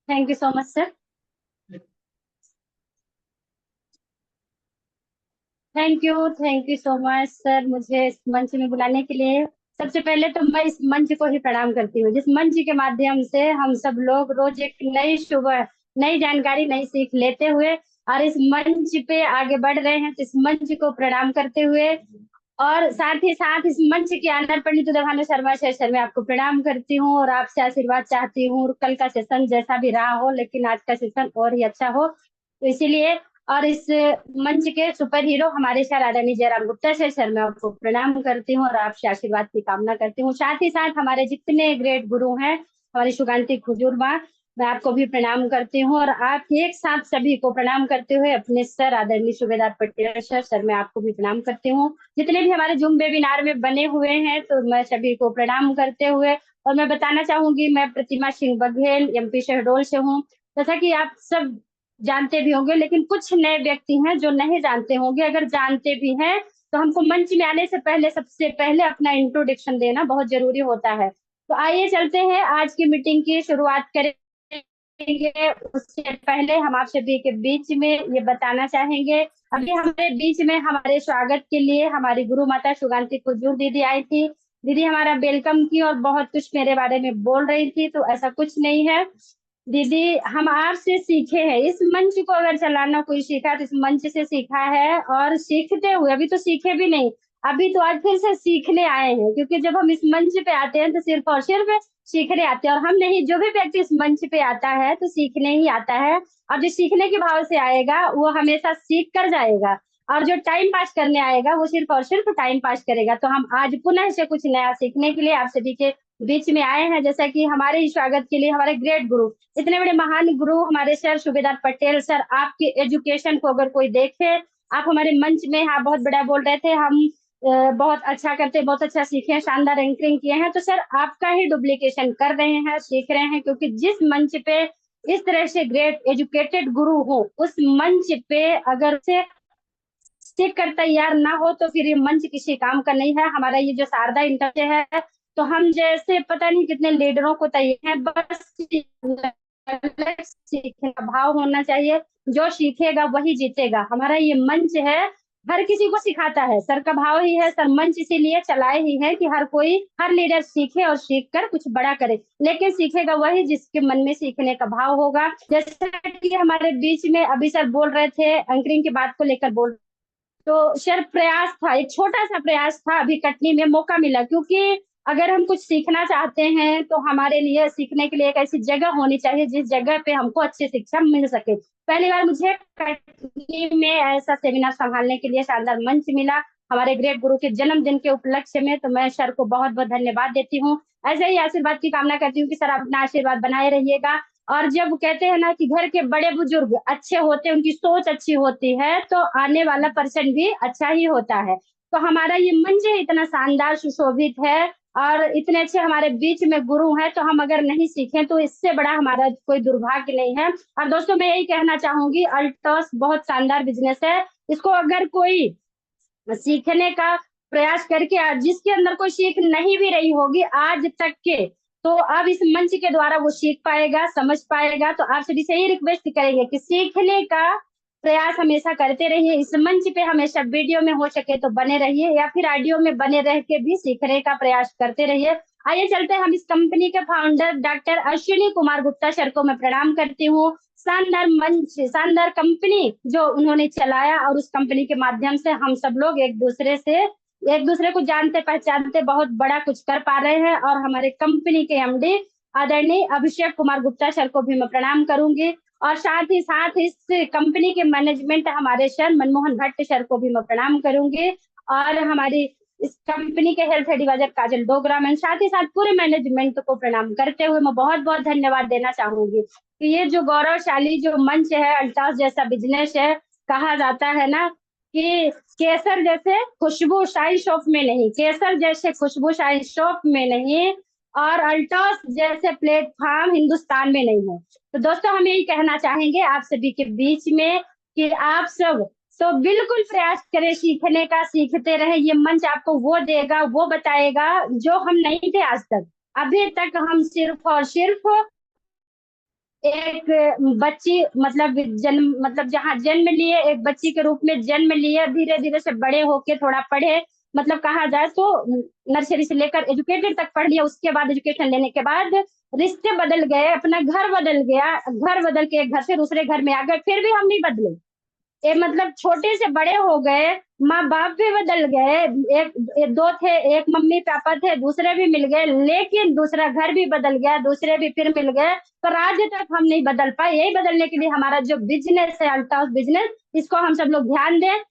Thank you so much sir. Thank you so much sir, मुझे इस मंच में बुलाने के लिए। सबसे पहले तो मैं इस मंच को ही प्रणाम करती हूँ, जिस मंच के माध्यम से हम सब लोग रोज एक नई सुबह, नई जानकारी, नई सीख लेते हुए और इस मंच पे आगे बढ़ रहे हैं। तो इस मंच को प्रणाम करते हुए और साथ ही साथ इस मंच के अंदर पंडित उदयभानु शर्मा सर मैं आपको प्रणाम करती हूँ और आपसे आशीर्वाद चाहती हूँ। और कल का सेशन जैसा भी रहा हो, लेकिन आज का सेशन और ही अच्छा हो, तो इसीलिए और इस मंच के सुपर हीरो हमारे सर आदरणीय जयराम गुप्ता सर मैं आपको प्रणाम करती हूँ और आपसे आशीर्वाद की कामना करती हूँ। साथ ही साथ हमारे जितने ग्रेट गुरु हैं, हमारी सुगांती खुजूर माँ, मैं आपको भी प्रणाम करती हूँ और आप एक साथ सभी को प्रणाम करते हुए अपने सर आदरणीय सूबेदार पटेल सर मैं आपको भी प्रणाम करती हूँ। जितने भी हमारे जूम वेबिनार में बने हुए हैं, तो मैं सभी को प्रणाम करते हुए और मैं बताना चाहूंगी, मैं प्रतिमा सिंह बघेल एमपी शहडोल से हूँ। जैसा कि आप सब जानते भी होंगे, लेकिन कुछ नए व्यक्ति हैं जो नहीं जानते होंगे। अगर जानते भी हैं तो हमको मंच में आने से पहले सबसे पहले अपना इंट्रोडक्शन देना बहुत जरूरी होता है। तो आइए चलते हैं, आज की मीटिंग की शुरुआत करेंगे। उससे पहले हम आप सभी के बीच में ये बताना चाहेंगे, अभी हमारे बीच में हमारे स्वागत के लिए हमारी गुरु माता सुगांती कुजूर दीदी आई थी। दीदी हमारा वेलकम की और बहुत कुछ मेरे बारे में बोल रही थी, तो ऐसा कुछ नहीं है दीदी, हम आपसे सीखे हैं। इस मंच को अगर चलाना कोई सीखा तो इस मंच से सीखा है, और सीखते हुए, अभी तो सीखे भी नहीं, अभी तो आज फिर से सीखने आए हैं। क्योंकि जब हम इस मंच पे आते हैं तो सिर्फ और सिर्फ सीखने आते हैं, और हम नहीं, जो भी व्यक्ति इस मंच पे आता है तो सीखने ही आता है। और जो सीखने के भाव से आएगा वो हमेशा सीख कर जाएगा, और जो टाइम पास करने आएगा वो सिर्फ और सिर्फ टाइम पास करेगा। तो हम आज पुनः से कुछ नया सीखने के लिए आप सभी के बीच में आए हैं। जैसा कि हमारे ही स्वागत के लिए हमारे ग्रेट गुरु, इतने बड़े महान गुरु हमारे सर सूबेदार पटेल सर, आपके एजुकेशन को अगर कोई देखे, आप हमारे मंच में हाँ बहुत बड़ा बोल रहे थे, हम बहुत अच्छा करते, बहुत अच्छा सीखे, शानदार एंकरिंग किए हैं। तो सर आपका ही डुप्लीकेशन कर रहे हैं, सीख रहे हैं। क्योंकि जिस मंच पे इस तरह से ग्रेट एजुकेटेड गुरु हो, उस मंच पे अगर से सीख कर तैयार ना हो तो फिर ये मंच किसी काम का नहीं है। हमारा ये जो शारदा इंटर है, तो हम जैसे पता नहीं कितने लीडरों को तैयार है, बस सीखने का भाव होना चाहिए। जो सीखेगा वही जीतेगा। हमारा ये मंच है, हर किसी को सिखाता है, सर का भाव ही है। सर मंच इसीलिए चलाए ही है कि हर कोई, हर लीडर सीखे और सीख कर कुछ बड़ा करे। लेकिन सीखेगा वही जिसके मन में सीखने का भाव होगा। जैसे कि हमारे बीच में अभी सर बोल रहे थे, एंकरिंग की बात को लेकर बोल, तो सर प्रयास था, एक छोटा सा प्रयास था, अभी कटनी में मौका मिला। क्योंकि अगर हम कुछ सीखना चाहते हैं तो हमारे लिए सीखने के लिए एक ऐसी जगह होनी चाहिए जिस जगह पे हमको अच्छी शिक्षा मिल सके। पहली बार मुझे कटनी में ऐसा सेमिनार संभालने के लिए शानदार मंच मिला, हमारे ग्रेट गुरु के जन्मदिन के उपलक्ष्य में। तो मैं सर को बहुत बहुत धन्यवाद देती हूँ। ऐसे ही आशीर्वाद की कामना करती हूँ कि सर आप अपना आशीर्वाद बनाए रहिएगा। और जब कहते हैं ना कि घर के बड़े बुजुर्ग अच्छे होते हैं, उनकी सोच अच्छी होती है, तो आने वाला पर्सन भी अच्छा ही होता है। तो हमारा ये मंच इतना शानदार सुशोभित है और इतने अच्छे हमारे बीच में गुरु हैं, तो हम अगर नहीं सीखें तो इससे बड़ा हमारा कोई दुर्भाग्य नहीं है। और दोस्तों मैं यही कहना चाहूंगी, अल्टॉस बहुत शानदार बिजनेस है। इसको अगर कोई सीखने का प्रयास करके, आज जिसके अंदर कोई सीख नहीं भी रही होगी आज तक के, तो अब इस मंच के द्वारा वो सीख पाएगा, समझ पाएगा। तो आप सभी से ही रिक्वेस्ट करेंगे कि सीखने का प्रयास हमेशा करते रहिए। इस मंच पे हमेशा वीडियो में हो सके तो बने रहिए, या फिर ऑडियो में बने रह के भी सीखने का प्रयास करते रहिए। आइए चलते हैं, हम इस कंपनी के founder doctor Ashwini Kumar Gupta sir को मैं प्रणाम करती हूँ। शानदार मंच, शानदार कंपनी जो उन्होंने चलाया, और उस कंपनी के माध्यम से हम सब लोग एक दूसरे को जानते पहचानते बहुत बड़ा कुछ कर पा रहे हैं। और हमारे कंपनी के एमडी आदरणीय अभिषेक कुमार गुप्ता सर को भी मैं प्रणाम करूंगी, और साथ ही साथ इस कंपनी के मैनेजमेंट हमारे सर मनमोहन भट्ट सर को भी मैं प्रणाम करूंगी, और हमारी इस कंपनी के हेल्थ एडवाइजर काजल डोगरा, मैं साथ ही साथ पूरे मैनेजमेंट को प्रणाम करते हुए मैं बहुत बहुत धन्यवाद देना चाहूंगी कि ये जो गौरवशाली जो मंच है, अल्ताफ जैसा बिजनेस है, कहा जाता है ना कि केसर जैसे खुशबू शाही शॉप में नहीं, केसर जैसे खुशबू शाही शॉप में नहीं, और अल्टॉस जैसे प्लेटफॉर्म हिंदुस्तान में नहीं है। तो दोस्तों हम यही कहना चाहेंगे आप सभी के बीच में कि आप सब तो बिल्कुल प्रयास करें सीखने का, सीखते रहे। ये मंच आपको वो देगा, वो बताएगा जो हम नहीं थे आज तक। अभी तक हम सिर्फ और सिर्फ एक बच्ची मतलब जन्म मतलब जहाँ जन्म लिए एक बच्ची के रूप में जन्म लिए, धीरे धीरे से बड़े होके थोड़ा पढ़े, मतलब कहा जाए तो नर्सरी से लेकर एजुकेटेड तक पढ़ लिया। उसके बाद एजुकेशन लेने के बाद रिश्ते बदल गए, अपना घर बदल गया, घर बदल के एक घर से दूसरे घर में आ गए, फिर भी हम नहीं बदले। ये मतलब छोटे से बड़े हो गए, माँ बाप भी बदल गए, एक दो थे, एक मम्मी पापा थे, दूसरे भी मिल गए, लेकिन दूसरा घर भी बदल गया, दूसरे भी फिर मिल गए, पर आज तक हम नहीं बदल पाए। यही बदलने के लिए हमारा जो बिजनेस है, अल्टाउस बिजनेस, इसको हम सब लोग ध्यान दें,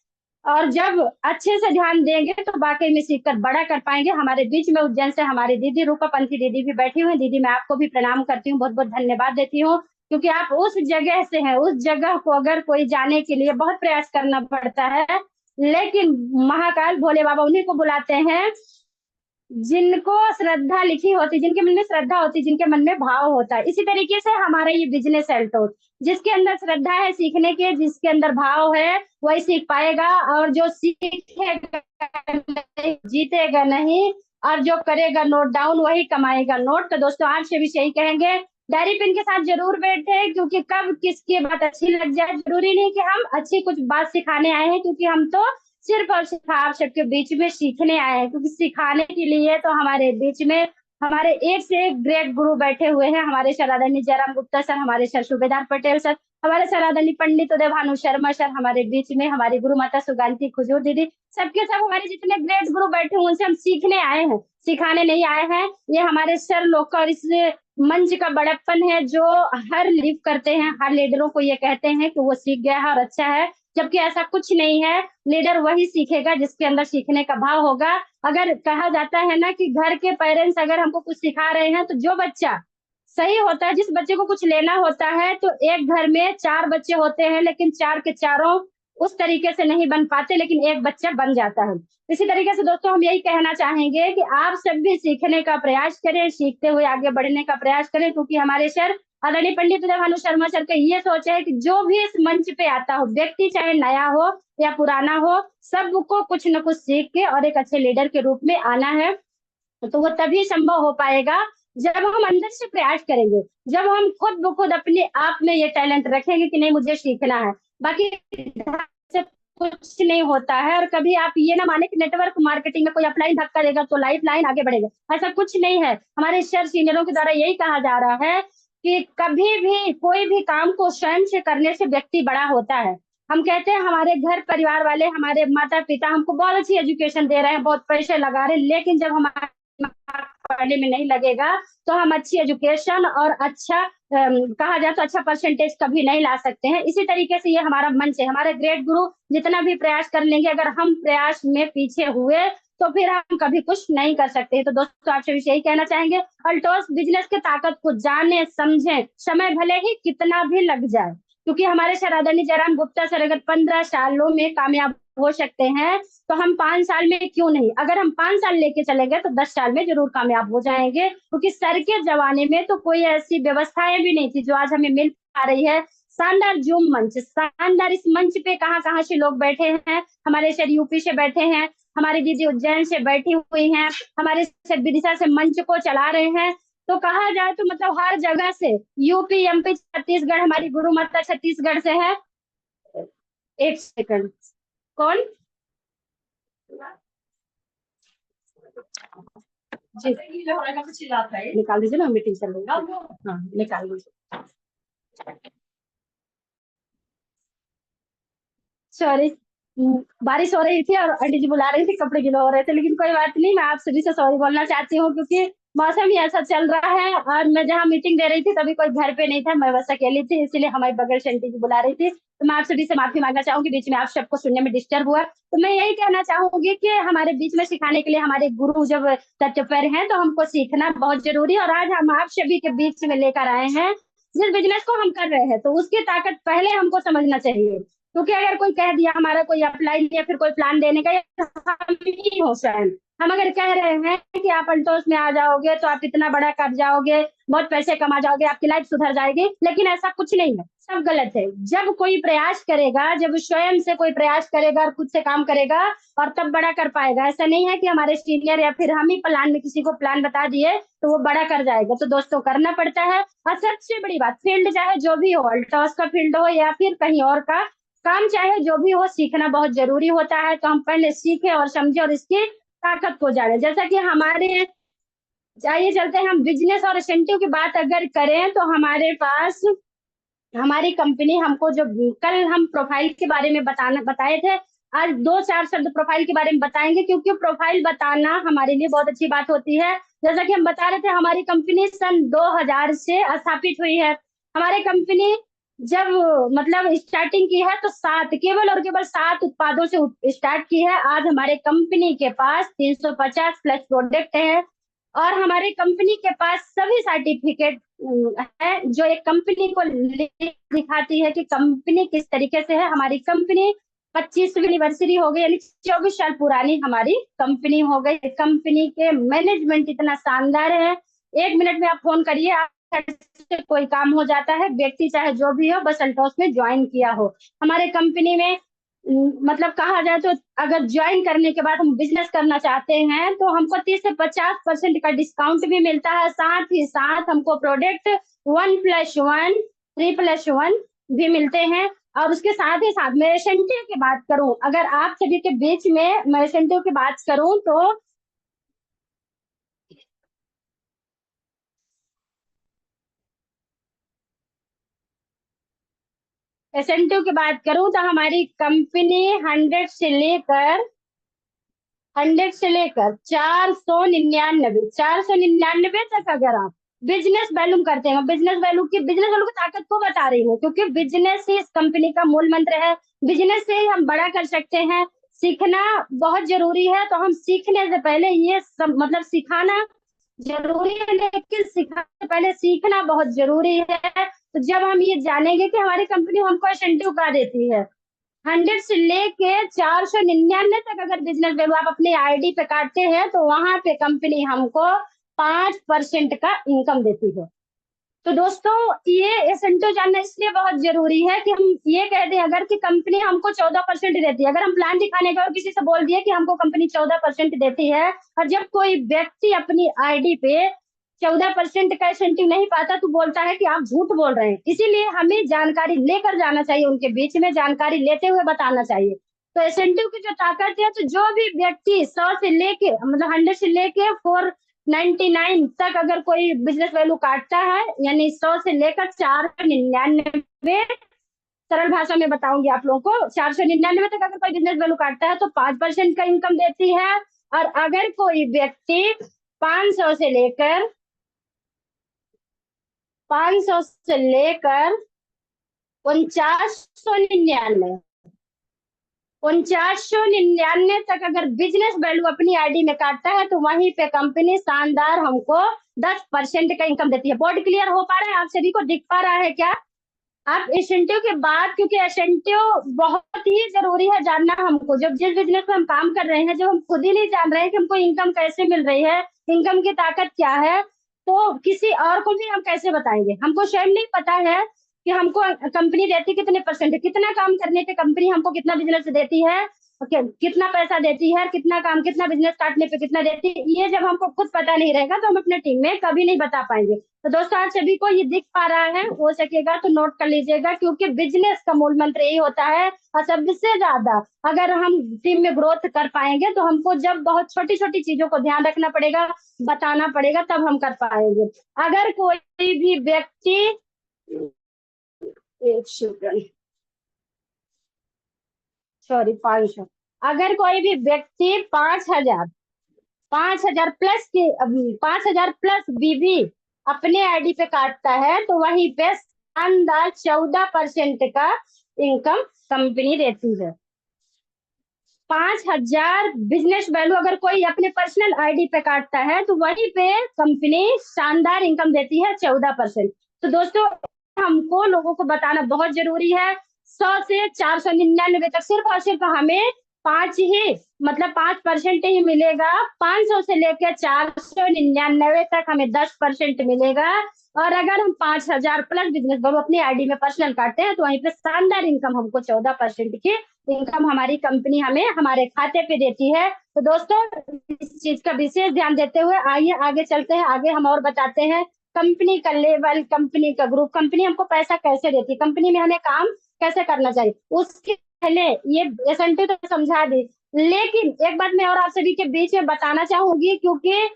और जब अच्छे से ध्यान देंगे तो वाकई में सीख कर बड़ा कर पाएंगे। हमारे बीच में उज्जैन से हमारी दीदी रूपा पंथी दीदी भी बैठी हुई हैं। दीदी मैं आपको भी प्रणाम करती हूँ, बहुत बहुत धन्यवाद देती हूँ, क्योंकि आप उस जगह से हैं। उस जगह को अगर कोई जाने के लिए बहुत प्रयास करना पड़ता है, लेकिन महाकाल भोले बाबा उन्हीं को बुलाते हैं जिनको श्रद्धा लिखी होती, जिनके मन में श्रद्धा होती, जिनके मन में भाव होता है। इसी तरीके से हमारा ये बिजनेस एल्टोस, जिसके अंदर श्रद्धा है सीखने के, जिसके अंदर भाव है वही सीख पाएगा, और जो सीखेगा जीतेगा नहीं, और जो करेगा नोट डाउन वही कमाएगा नोट। तो दोस्तों आपसे भी यही कहेंगे, डायरी पेन के साथ जरूर बैठे, क्योंकि कब किसकी बात अच्छी लग जाए जरूरी नहीं कि हम अच्छी कुछ बात सिखाने आए हैं, क्योंकि हम तो सिर्फ और सिर्फ आप सबके बीच में सीखने आए हैं। क्योंकि सिखाने के लिए तो हमारे बीच में हमारे एक से एक ग्रेट गुरु बैठे हुए हैं। हमारे सर आदरणीय जयराम गुप्ता सर, हमारे सर सूबेदार पटेल सर, हमारे सर आदरणीय पंडित उदय भानु शर्मा सर हमारे बीच में, हमारी गुरु माता सुगांती खुजूर दीदी, सबके सब हमारे जितने ग्रेट गुरु बैठे हैं उनसे हम सीखने आए हैं, सिखाने नहीं आए हैं। ये हमारे सर लोग का और इस मंच का बड़प्पन है, जो हर लीव करते हैं, हर लीडरों को ये कहते हैं कि वो सीख गया है और अच्छा है, जबकि ऐसा कुछ नहीं है। लीडर वही सीखेगा जिसके अंदर सीखने का भाव होगा। अगर कहा जाता है ना कि घर के पेरेंट्स अगर हमको कुछ सिखा रहे हैं, तो जो बच्चा सही होता है, जिस बच्चे को कुछ लेना होता है, तो एक घर में चार बच्चे होते हैं, लेकिन चार के चारों उस तरीके से नहीं बन पाते, लेकिन एक बच्चा बन जाता है। इसी तरीके से दोस्तों हम यही कहना चाहेंगे कि आप सब भी सीखने का प्रयास करें, सीखते हुए आगे बढ़ने का प्रयास करें, क्योंकि हमारे सर आदरणीय पंडित उदय भानु शर्मा सर का ये सोच है कि जो भी इस मंच पे आता हो, व्यक्ति चाहे नया हो या पुराना हो, सबको कुछ न कुछ सीख के और एक अच्छे लीडर के रूप में आना है। तो वो तभी संभव हो पाएगा जब हम अंदर से प्रयास करेंगे, जब हम खुद ब खुद अपने आप में ये टैलेंट रखेंगे कि नहीं मुझे सीखना है। बाकी से कुछ नहीं होता है। और कभी आप ये ना माने कि नेटवर्क मार्केटिंग में कोई अपलाइन धक्का देगा तो लाइफ लाइन आगे बढ़ेगा, ऐसा कुछ नहीं है। हमारे सर सीनियरों के द्वारा यही कहा जा रहा है कि कभी भी कोई भी काम को स्वयं से करने से व्यक्ति बड़ा होता है। हम कहते हैं हमारे घर परिवार वाले, हमारे माता पिता हमको बहुत अच्छी एजुकेशन दे रहे हैं, बहुत पैसे लगा रहे हैं, लेकिन जब हमारे पढ़ने में नहीं लगेगा तो हम अच्छी एजुकेशन और अच्छा कहा जाए तो अच्छा परसेंटेज कभी नहीं ला सकते हैं। इसी तरीके से ये हमारा मंच है, हमारे ग्रेट गुरु जितना भी प्रयास कर लेंगे, अगर हम प्रयास में पीछे हुए तो फिर हम कभी कुछ नहीं कर सकते। तो दोस्तों आपसे भी यही कहना चाहेंगे, अल्टोस बिजनेस की ताकत को जाने समझें, समय भले ही कितना भी लग जाए, क्योंकि हमारे सर आदरणीय जयराम गुप्ता सर अगर 15 सालों में कामयाब हो सकते हैं, तो हम 5 साल में क्यों नहीं। अगर हम 5 साल लेके चलेंगे तो 10 साल में जरूर कामयाब हो जाएंगे, क्योंकि सर के जमाने में तो कोई ऐसी व्यवस्थाएं भी नहीं थी जो आज हमें मिल पा रही है। शानदार जूम मंच, शानदार इस मंच पे कहाँ कहाँ से लोग बैठे हैं। हमारे सर यूपी से बैठे हैं, हमारी दीदी उज्जैन से बैठी हुई हैं, हमारे सर विदिशा से मंच को चला रहे हैं। तो कहा जाए तो मतलब हर जगह से, यूपी एमपी छत्तीसगढ़, हमारी गुरु माता छत्तीसगढ़ से है। एक सेकंड, कौन जी निकाल दीजिए ना, मीटिंग चल रही है। हाँ निकाल दीजिए, सॉरी। बारिश हो रही थी और आंटी जी बुला रही थी, कपड़े गिले हो रहे थे, लेकिन कोई बात नहीं, मैं आप सभी से सॉरी बोलना चाहती हूँ, क्योंकि मौसम ही ऐसा चल रहा है। और मैं जहाँ मीटिंग दे रही थी तभी कोई घर पे नहीं था, मैं बस अकेली थी, इसीलिए हमारी बगल से आंटी जी बुला रही थी। तो मैं आप सभी से माफी मांगना चाहूंगी, बीच में आप सबको सुनने में डिस्टर्ब हुआ। तो मैं यही कहना चाहूंगी कि हमारे बीच में सिखाने के लिए हमारे गुरु जब तत्पर हैं, तो हमको सीखना बहुत जरूरी है। और आज हम आप सभी के बीच में लेकर आए हैं जिस बिजनेस को हम कर रहे हैं, तो उसकी ताकत पहले हमको समझना चाहिए, क्योंकि अगर कोई कह दिया हमारा कोई अप्लाई या फिर कोई प्लान देने का, हम ही हो स्वयं, हम अगर कह रहे हैं कि आप अल्टोस में आ जाओगे तो आप इतना बड़ा कर जाओगे, बहुत पैसे कमा जाओगे, आपकी लाइफ सुधर जाएगी, लेकिन ऐसा कुछ नहीं है, सब गलत है। जब कोई प्रयास करेगा, जब स्वयं से कोई प्रयास करेगा और खुद से काम करेगा, और तब बड़ा कर पाएगा। ऐसा नहीं है कि हमारे सीनियर या फिर हम ही प्लान में किसी को प्लान बता दिए तो वो बड़ा कर जाएगा। तो दोस्तों करना पड़ता है। और सबसे बड़ी बात, फील्ड चाहे जो भी हो, अल्टोस का फील्ड हो या फिर कहीं और का काम चाहे जो भी हो, सीखना बहुत जरूरी होता है। तो हम पहले सीखे और समझे और इसकी ताकत को जाने। जैसा कि हमारे, आइए चलते हैं हम बिजनेस और इंसेंटिव की बात अगर करें तो हमारे पास हमारी कंपनी हमको जो, कल हम प्रोफाइल के बारे में बताए थे, आज 2-4 शब्द प्रोफाइल के बारे में बताएंगे, क्योंकि प्रोफाइल बताना हमारे लिए बहुत अच्छी बात होती है। जैसा कि हम बता रहे थे, हमारी कंपनी सन 2000 से स्थापित हुई है। हमारी कंपनी जब मतलब स्टार्टिंग की है तो 7, केवल और केवल 7 उत्पादों से स्टार्ट की है। आज हमारे कंपनी के पास 350 प्लस प्रोडक्ट है, और हमारी कंपनी के पास सभी सर्टिफिकेट है जो एक कंपनी को दिखाती है कि कंपनी किस तरीके से है। हमारी कंपनी 25वीं एनिवर्सरी हो गई, यानी 24 साल पुरानी हमारी कंपनी हो गई। कंपनी के मैनेजमेंट इतना शानदार है, 1 मिनट में आप फोन करिए, आप से कोई काम हो जाता है। व्यक्ति चाहे जो भी हो, बस अल्टोस में ज्वाइन किया हो। हमारे कंपनी में मतलब कहा जाए तो अगर ज्वाइन करने के बाद हम बिजनेस करना चाहते हैं तो हमको 30 से 50% का डिस्काउंट भी मिलता है। साथ ही साथ हमको प्रोडक्ट 1+1, 3+1 भी मिलते हैं। और उसके साथ ही साथ मैं इंसेंटिव की बात करूं, अगर आप सभी के बीच में मैं इंसेंटिव की बात करूं तो इंसेंटिव की बात करूं तो हमारी कंपनी 100 से लेकर 499 तक अगर आप बिजनेस वैल्यू करते हैं, बिजनेस वैल्यू की ताकत को बता रही हूँ, क्योंकि बिजनेस ही इस कंपनी का मूल मंत्र है। बिजनेस से ही हम बड़ा कर सकते हैं। सीखना बहुत जरूरी है, तो हम सीखने से पहले ये सब मतलब सिखाना जरूरी है, लेकिन सिखाने से पहले सीखना बहुत जरूरी है। तो जब हम ये जानेंगे कि हमारी कंपनी हमको इंसेंटिव क्या देती है, 100 से लेके 499 तक अगर बिजनेस वैल्यू आप अपनी आईडी पे काटते हैं तो वहां पे कंपनी हमको 5% का इनकम देती है। तो दोस्तों ये एसेंटो जानना इसलिए बहुत जरूरी है कि हम ये कह दें अगर कि कंपनी हमको 14% देती है, अगर हम प्लान दिखाने गए और किसी से बोल दिए कि हमको कंपनी 14% देती है, और जब कोई व्यक्ति अपनी आईडी पे 14% का इंसेंटिव नहीं पाता तो बोलता है कि आप झूठ बोल रहे हैं। इसीलिए हमें जानकारी लेकर जाना चाहिए, उनके बीच में जानकारी लेते हुए बताना चाहिए। तो इंसेंटिव की जो ताकत है, तो जो भी व्यक्ति 100 से लेके मतलब 100 से लेके 499 तक अगर कोई बिजनेस वैल्यू काटता है, यानी 100 से लेकर 499, सरल भाषा में बताऊंगी आप लोगों को, 499 तक अगर कोई बिजनेस वैल्यू काटता है तो 5% का इनकम देती है। और अगर कोई व्यक्ति 500 से लेकर 500 से लेकर 4999 4999 तक अगर बिजनेस वैल्यू अपनी आईडी में काटता है तो वहीं पे कंपनी शानदार हमको 10% का इनकम देती है। बोर्ड क्लियर हो पा रहा है, आप सभी को दिख पा रहा है क्या? आप इंसेंटिव के बाद, क्योंकि इंसेंटिव बहुत ही जरूरी है जानना हमको, जब जिस बिजनेस में हम काम कर रहे हैं, जब हम खुद ही नहीं जान रहे हैं कि हमको इनकम कैसे मिल रही है, इनकम की ताकत क्या है, तो किसी और को भी हम कैसे बताएंगे? हमको स्वयं नहीं पता है कि हमको कंपनी देती कितने परसेंट, कितना काम करने पे कंपनी हमको कितना बिजनेस देती है, कितना पैसा देती है, कितना काम, कितना बिजनेस काटने पे कितना देती है। ये जब हमको खुद पता नहीं रहेगा तो हम अपने टीम में कभी नहीं बता पाएंगे। तो दोस्तों आज सभी को ये दिख पा रहा है, हो सकेगा तो नोट कर लीजिएगा, क्योंकि बिजनेस का मूल मंत्र यही होता है। और सबसे ज्यादा अगर हम टीम में ग्रोथ कर पाएंगे तो हमको जब बहुत छोटी छोटी चीजों को ध्यान रखना पड़ेगा, बताना पड़ेगा, तब हम कर पाएंगे। अगर कोई भी व्यक्ति, एक सेकंड, सॉरी, 500, अगर कोई भी व्यक्ति 5,000 प्लस की 5,000 प्लस बीबी अपने आईडी पे काटता है तो वहीं पे शानदार 14% का इनकम कंपनी देती है। 5,000 बिजनेस वैल्यू अगर कोई अपने पर्सनल आईडी पे काटता है तो वहीं पे कंपनी शानदार इनकम देती है 14%। तो दोस्तों हमको लोगों को बताना बहुत जरूरी है। से 499 तक सिर्फ और सिर्फ हमें 5% ही मिलेगा। 500 से लेकर 499 तक हमें 10% मिलेगा। और अगर हम 5,000 प्लस बिजनेस दोनों अपनी आईडी में पर्सनल काटते हैं तो वहीं पे शानदार इनकम हमको 14% की इनकम हमारी कंपनी हमें हमारे खाते पे देती है। तो दोस्तों इस चीज का विशेष ध्यान देते हुए आइए आगे चलते हैं। आगे हम और बताते हैं कंपनी का लेवल, कंपनी का ग्रुप, कंपनी हमको पैसा कैसे देती है, कंपनी में हमें काम कैसे करना चाहिए। उसके पहले ये एसएनटी तो समझा दी, लेकिन एक बात मैं और आप सभी के बीच में बताना चाहूंगी, क्योंकि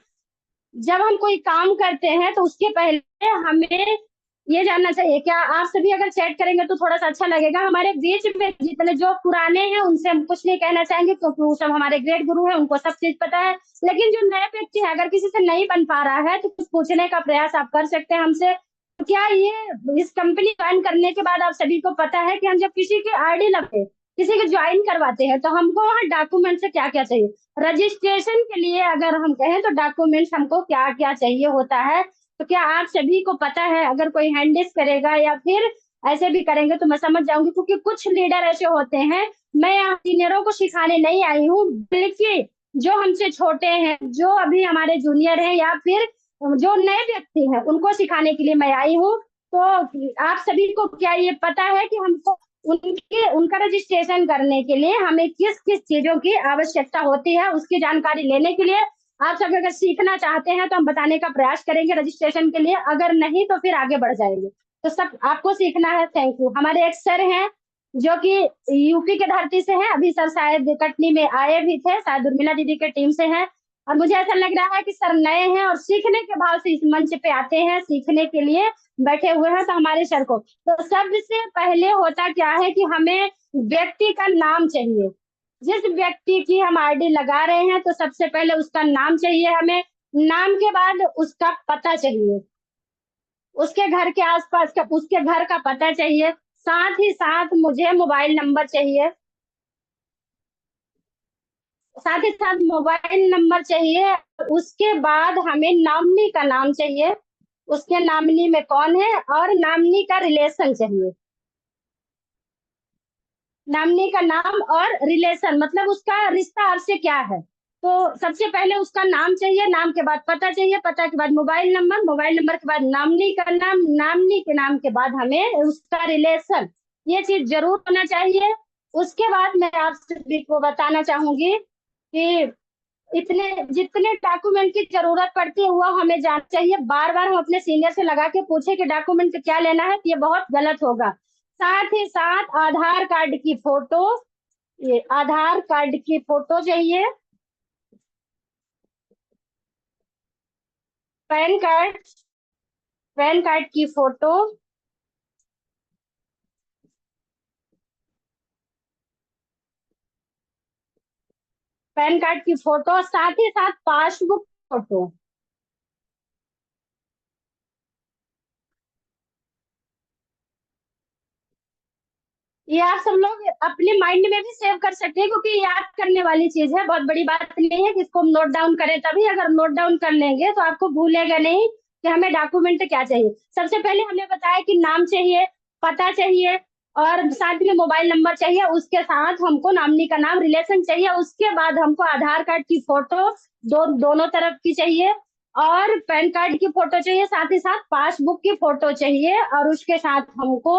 जब हम कोई काम करते हैं तो उसके पहले हमें ये जानना चाहिए। क्या आप सभी अगर चैट करेंगे तो थोड़ा सा अच्छा लगेगा। हमारे बीच में जितने जो पुराने हैं उनसे हम कुछ नहीं कहना चाहेंगे, क्योंकि वो सब हमारे ग्रेट गुरु हैं, उनको सब चीज पता है। लेकिन जो नए व्यक्ति है, अगर किसी से नहीं बन पा रहा है तो कुछ पूछने का प्रयास आप कर सकते हैं हमसे। तो क्या ये इस कंपनी ज्वाइन करने के बाद आप सभी को पता है कि हम जब किसी की आईडी लगते, किसी को ज्वाइन करवाते हैं, तो हमको वहाँ डॉक्यूमेंट से क्या क्या चाहिए। रजिस्ट्रेशन के लिए अगर हम कहें तो डॉक्यूमेंट्स हमको क्या क्या चाहिए होता है। तो क्या आप सभी को पता है? अगर कोई हैंडिस करेगा या फिर ऐसे भी करेंगे तो मैं समझ जाऊंगी, क्योंकि कुछ लीडर ऐसे होते हैं, मैं यहाँ सीनियरों को सिखाने नहीं आई हूँ, बल्कि जो हमसे छोटे हैं, जो अभी हमारे जूनियर हैं या फिर जो नए व्यक्ति हैं, उनको सिखाने के लिए मैं आई हूँ। तो आप सभी को क्या ये पता है कि हमको उनका रजिस्ट्रेशन करने के लिए हमें किस किस चीजों की आवश्यकता होती है, उसकी जानकारी लेने के लिए आप सब अगर सीखना चाहते हैं तो हम बताने का प्रयास करेंगे रजिस्ट्रेशन के लिए, अगर नहीं तो फिर आगे बढ़ जाएंगे। तो सब आपको सीखना है। Thank you. हमारे एक सर हैं जो कि यूपी के धरती से हैं, अभी सर शायद कटनी में आए भी थे, शायद उर्मिला दीदी के टीम से हैं। और मुझे ऐसा लग रहा है कि सर नए हैं और सीखने के भाव से इस मंच पे आते हैं, सीखने के लिए बैठे हुए हैं। तो हमारे सर को तो सबसे पहले होता क्या है कि हमें व्यक्ति का नाम चाहिए। जिस व्यक्ति की हम आईडी लगा रहे हैं तो सबसे पहले उसका नाम चाहिए हमें। नाम के बाद उसका पता चाहिए, उसके घर के आसपास का उसके घर का पता चाहिए। साथ ही साथ मुझे मोबाइल नंबर चाहिए, साथ ही साथ मोबाइल नंबर चाहिए। उसके बाद हमें नॉमिनी का नाम चाहिए, उसके नॉमिनी में कौन है, और नॉमिनी का रिलेशन चाहिए। नॉमिनी का नाम और रिलेशन मतलब उसका रिश्ता आपसे क्या है। तो सबसे पहले उसका नाम चाहिए, नाम के बाद पता चाहिए, पता के बाद मोबाइल नंबर, मोबाइल नंबर के बाद नॉमिनी का नाम, नॉमिनी के नाम के बाद हमें उसका रिलेशन, ये चीज जरूर होना चाहिए। उसके बाद मैं आप सभी को बताना चाहूंगी कि इतने जितने डॉक्यूमेंट की जरूरत पड़ती है वो हमें जानना चाहिए। बार बार हम अपने सीनियर से लगा के पूछे कि डॉक्यूमेंट क्या लेना है, ये बहुत गलत होगा। साथ ही साथ आधार कार्ड की फोटो, ये आधार कार्ड की फोटो चाहिए। पैन कार्ड, पैन कार्ड की फोटो, पैन कार्ड की फोटो, साथ ही साथ पासबुक फोटो। ये आप सब लोग अपने माइंड में भी सेव कर सकते हैं, क्योंकि याद करने वाली चीज है, बहुत बड़ी बात नहीं है कि इसको हम नोट डाउन करें। तभी अगर नोट डाउन कर लेंगे तो आपको भूलेगा नहीं कि हमें डॉक्यूमेंट क्या चाहिए। सबसे पहले हमने बताया कि नाम चाहिए, पता चाहिए और साथ में मोबाइल नंबर चाहिए। उसके साथ हमको नॉमिनी का नाम, रिलेशन चाहिए। उसके बाद हमको आधार कार्ड की फोटो दोनों तरफ की चाहिए, और पैन कार्ड की फोटो चाहिए, साथ ही साथ पासबुक की फोटो चाहिए। और उसके साथ हमको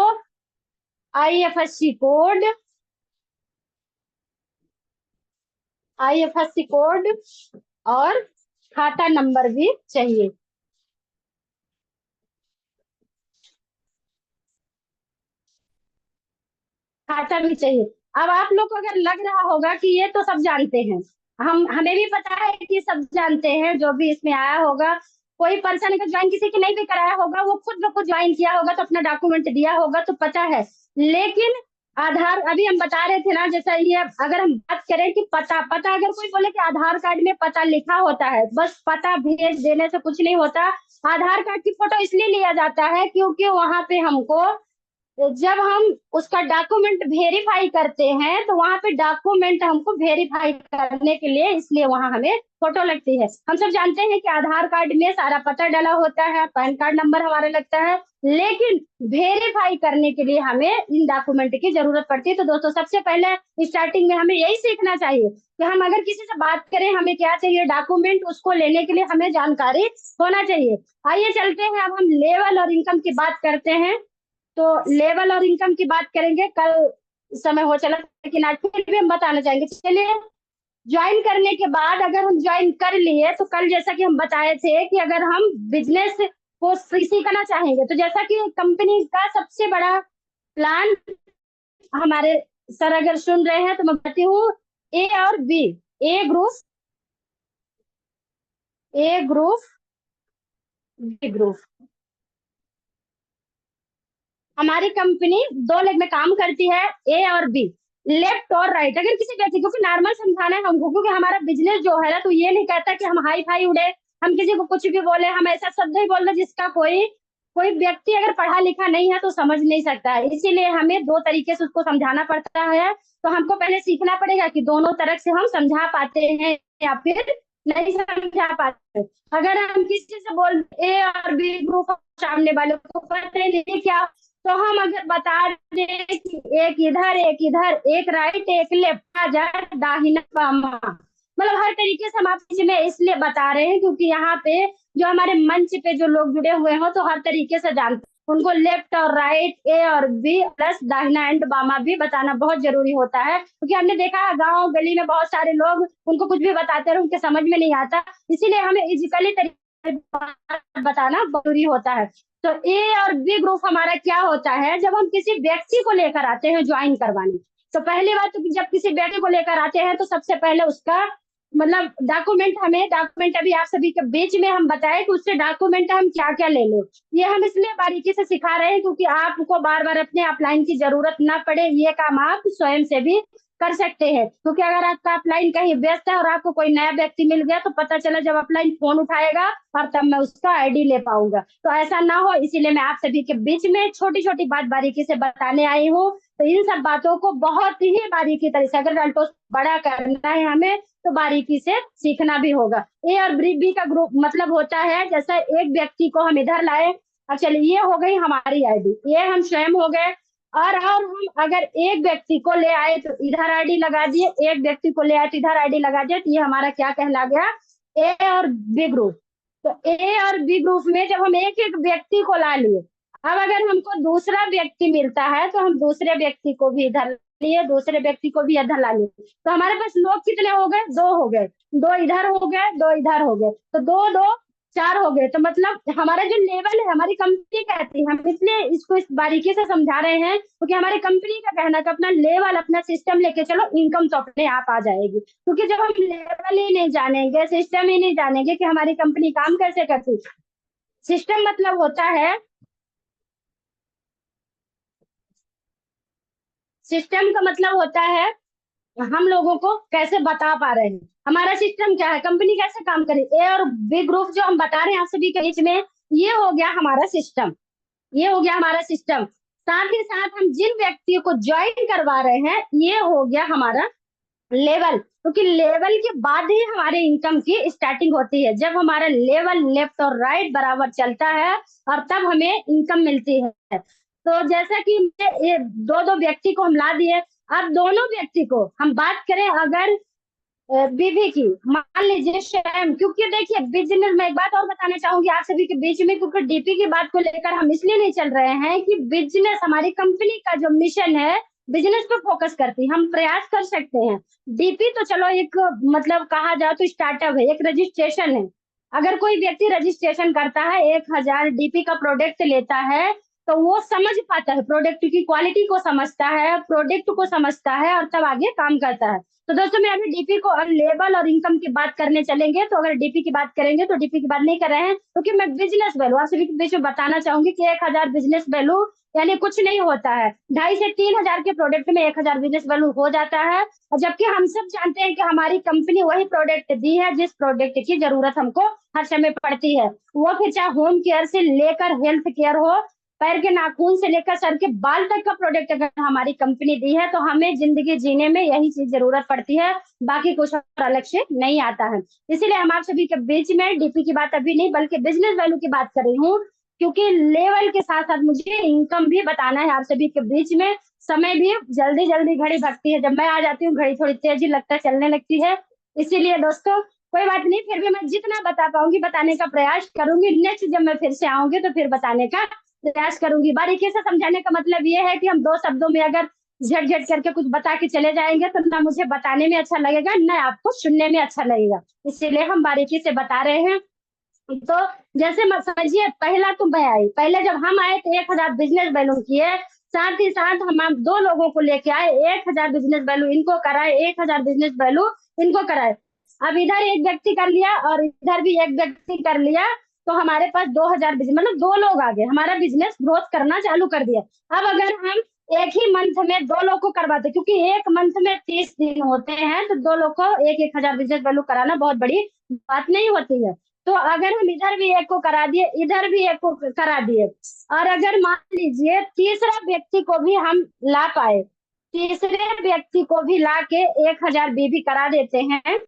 आईएफएससी कोड, आईएफएससी कोड और खाता नंबर भी चाहिए। खाता भी चाहिए। अब आप लोग को अगर लग रहा होगा कि ये तो सब जानते हैं, हम हमें भी पता है कि सब जानते हैं, जो भी इसमें आया होगा। कोई पर्सन अगर ज्वाइन किसी की नहीं भी कराया होगा, वो खुद ब खुद ज्वाइन किया होगा तो अपना डॉक्यूमेंट दिया होगा तो पता है। लेकिन आधार, अभी हम बता रहे थे ना, जैसा ये अगर हम बात करें कि पता, पता अगर कोई बोले कि आधार कार्ड में पता लिखा होता है, बस पता भेज देने से कुछ नहीं होता। आधार कार्ड की फोटो इसलिए लिया जाता है क्योंकि वहां पे हमको जब हम उसका डॉक्यूमेंट वेरीफाई करते हैं तो वहां पे डॉक्यूमेंट हमको वेरीफाई करने के लिए, इसलिए वहां हमें फोटो लगती है। हम सब जानते हैं कि आधार कार्ड में सारा पता डला होता है, पैन कार्ड नंबर हमारा लगता है, लेकिन वेरीफाई करने के लिए हमें इन डॉक्यूमेंट की जरूरत पड़ती है। तो दोस्तों सबसे पहले स्टार्टिंग में हमें यही सीखना चाहिए कि हम अगर किसी से बात करें हमें क्या चाहिए, डॉक्यूमेंट, उसको लेने के लिए हमें जानकारी होना चाहिए। आइए चलते हैं, अब हम लेवल और इनकम की बात करते हैं। तो लेवल और इनकम की बात करेंगे, कल समय हो चला लेकिन आज फिर भी हम बताना चाहेंगे। चलिए, ज्वाइन करने के बाद अगर हम ज्वाइन कर लिए तो कल जैसा कि हम बताए थे कि अगर हम बिजनेस को सीखना चाहेंगे तो जैसा कि कंपनी का सबसे बड़ा प्लान, हमारे सर अगर सुन रहे हैं तो मैं बताती हूँ, ए और बी, ए ग्रुप, ए ग्रुप, बी ग्रुप। हमारी कंपनी दो लेग में काम करती है, ए और बी, लेफ्ट और राइट। अगर किसी व्यक्ति, क्योंकि नॉर्मल समझाना है हमको, क्योंकि हमारा बिजनेस जो है ना, तो ये नहीं कहता कि हम हाई फाई उड़े, हम किसी को कुछ भी बोले, हम ऐसा शब्द ही बोल रहे जिसका कोई कोई व्यक्ति अगर पढ़ा लिखा नहीं है तो समझ नहीं सकता है। इसीलिए हमें दो तरीके से उसको समझाना पड़ता है। तो हमको पहले सीखना पड़ेगा कि दोनों तरफ से हम समझा पाते हैं या फिर नहीं समझा पाते। अगर हम किसी से बोल ए और बी ग्रुप, सामने वाले को पता ही नहीं क्या, तो हम अगर बता दें कि एक इधर एक इधर, एक राइट एक लेफ्ट, आ जाए दाहिना बामा, मतलब हर तरीके से हम आप में इसलिए बता रहे हैं क्योंकि यहाँ पे जो हमारे मंच पे जो लोग जुड़े हुए हो तो हर तरीके से जानते हैं, उनको लेफ्ट और राइट, ए और बी प्लस दाहिना एंड बामा भी बताना बहुत जरूरी होता है। क्योंकि हमने देखा गांव गली में बहुत सारे लोग उनको कुछ भी बताते रहे, उनके समझ में नहीं आता, इसीलिए हमें इजिकली तरीके से बताना जरूरी होता है। तो ए और बी ग्रुप हमारा क्या होता है, जब हम किसी व्यक्ति को लेकर आते हैं ज्वाइन करवाने, तो पहली बात तो जब किसी व्यक्ति को लेकर आते हैं तो सबसे पहले उसका मतलब डॉक्यूमेंट, हमें डॉक्यूमेंट अभी आप सभी के बीच में हम बताए कि उससे डॉक्यूमेंट हम क्या क्या ले लें। ये हम इसलिए बारीकी से सिखा रहे हैं क्योंकि आपको बार बार अपने अपलाइन की जरूरत ना पड़े, ये काम आप स्वयं से भी कर सकते हैं। क्योंकि अगर आपका अपलाइन कहीं व्यस्त है और आपको कोई नया व्यक्ति मिल गया तो पता चला जब अपलाइन फोन उठाएगा और तब मैं उसका आईडी ले पाऊंगा, तो ऐसा ना हो, इसीलिए मैं आप सभी के बीच में छोटी छोटी बात बारीकी से बताने आई हूँ। तो इन सब बातों को बहुत ही बारीकी तरह से, अगर अल्टो बड़ा करना है हमें तो बारीकी से सीखना भी होगा। ए और बी का ग्रुप मतलब होता है, जैसे एक व्यक्ति को हम इधर लाए, अब चलिए ये हो गई हमारी आईडी, ये हम स्वयं हो गए, और हम अगर एक व्यक्ति को ले आए तो इधर आईडी लगा दिए, एक व्यक्ति को ले आए तो इधर आईडी लगा दिए, तो ये हमारा क्या कहला गया, ए और बी ग्रुप। तो ए और बी ग्रुप में जब हम एक एक व्यक्ति को ला लिए, अब अगर हमको दूसरा व्यक्ति मिलता है तो हम दूसरे व्यक्ति को भी इधर लिए, दूसरे व्यक्ति को भी इधर ला लिए, तो हमारे पास लोग कितने हो गए, दो हो गए, दो इधर हो गए, दो इधर हो गए, तो दो दो चार हो गए। तो मतलब हमारा जो लेवल है, हमारी कंपनी कहती है, हम इसलिए इसको इस बारीकी से समझा रहे हैं क्योंकि हमारी कंपनी का कहना है कि अपना लेवल, अपना सिस्टम लेके चलो, इनकम तो अपने आप आ जाएगी। क्योंकि जब हम लेवल ही नहीं जानेंगे, सिस्टम ही नहीं जानेंगे कि हमारी कंपनी काम कैसे करती, सिस्टम मतलब होता है, सिस्टम का मतलब होता है हम लोगों को कैसे बता पा रहे हैं हमारा सिस्टम क्या है, कंपनी कैसे काम करे। ए और बी ग्रुप जो हम बता रहे हैं आप सभी के बीच में, ये हो गया हमारा सिस्टम, ये हो गया हमारा सिस्टम। साथ ही साथ हम जिन व्यक्तियों को ज्वाइन करवा रहे हैं, ये हो गया हमारा लेवल, क्योंकि लेवल के बाद ही हमारे इनकम की स्टार्टिंग होती है, जब हमारा लेवल लेफ्ट और राइट बराबर चलता है और तब हमें इनकम मिलती है। तो जैसा कि ये दो दो व्यक्ति को हम ला दिए, अब दोनों व्यक्ति को हम बात करें अगर बीवी की, मान लीजिए स्वयं, क्योंकि देखिए बिजनेस, मैं एक बात और बताना चाहूंगी आप सभी के बीच में, क्योंकि डीपी की बात को लेकर हम इसलिए नहीं चल रहे हैं कि बिजनेस, हमारी कंपनी का जो मिशन है बिजनेस पे फोकस करती है, हम प्रयास कर सकते हैं। डीपी तो चलो एक मतलब कहा जाए तो स्टार्टअप है, एक रजिस्ट्रेशन है। अगर कोई व्यक्ति रजिस्ट्रेशन करता है, 1,000 डीपी का प्रोडक्ट लेता है, तो वो समझ पाता है, प्रोडक्ट की क्वालिटी को समझता है, प्रोडक्ट को समझता है और तब आगे काम करता है। तो दोस्तों मैं अभी डीपी को लेवल और इनकम की बात करने चलेंगे, तो अगर डीपी की बात करेंगे तो डीपी की बात नहीं कर रहे हैं क्योंकि मैं बिजनेस वैल्यू आप सभी के बीच में बताना चाहूंगी कि 1,000 बिजनेस वैल्यू यानी कुछ नहीं होता है, 2,500 से 3,000 के प्रोडक्ट में 1,000 बिजनेस वैल्यू हो जाता है। और जबकि हम सब जानते हैं कि हमारी कंपनी वही प्रोडक्ट दी है जिस प्रोडक्ट की जरूरत हमको हर समय पड़ती है, वो फिर चाहे होम केयर से लेकर हेल्थ केयर हो, पैर के नाखून से लेकर सर के बाल तक का प्रोडक्ट अगर हमारी कंपनी दी है तो हमें जिंदगी जीने में यही चीज जरूरत पड़ती है, बाकी कुछ और अलग से नहीं आता है। इसीलिए हम आप सभी के बीच में डीपी की बात अभी नहीं बल्कि बिजनेस वैल्यू की बात कर रही हूँ, क्योंकि लेवल के साथ साथ मुझे इनकम भी बताना है आप सभी के बीच में। समय भी जल्दी जल्दी घड़ी भगती है, जब मैं आ जाती हूँ घड़ी थोड़ी तेजी लगता चलने लगती है। इसीलिए दोस्तों कोई बात नहीं, फिर भी मैं जितना बता पाऊंगी बताने का प्रयास करूंगी। नेक्स्ट जब मैं फिर से आऊंगी तो फिर बताने का प्रयास करूंगी। बारीकी से समझाने का मतलब ये है कि हम दो शब्दों में अगर झट झट करके कुछ बता के चले जाएंगे तो ना मुझे बताने में अच्छा लगेगा ना आपको सुनने में अच्छा लगेगा, इसीलिए हम बारीकी से बता रहे हैं। तो जैसे मत समझिए, पहला तो मैं आई, पहले जब हम आए तो 1,000 बिजनेस वैल्यू किए, साथ ही साथ हम दो लोगों को लेके आए, 1,000 बिजनेस वैल्यू इनको कराए, 1,000 बिजनेस वैल्यू इनको कराए। अब इधर एक व्यक्ति कर लिया और इधर भी एक व्यक्ति कर लिया, तो हमारे पास 2,000 बिजनेस, मतलब दो लोग आ गए, हमारा बिजनेस ग्रोथ करना चालू कर दिया। अब अगर हम एक ही मंथ में दो लोग को करवाते, क्योंकि एक मंथ में 30 दिन होते हैं, तो दो लोग को 1,000 बिजनेस वैल्यू कराना बहुत बड़ी बात नहीं होती है। तो अगर हम इधर भी एक को करा दिए, इधर भी एक को करा दिए, और अगर मान लीजिए तीसरा व्यक्ति को भी हम ला पाए, तीसरे व्यक्ति को भी ला के 1,000 बीबी करा देते हैं,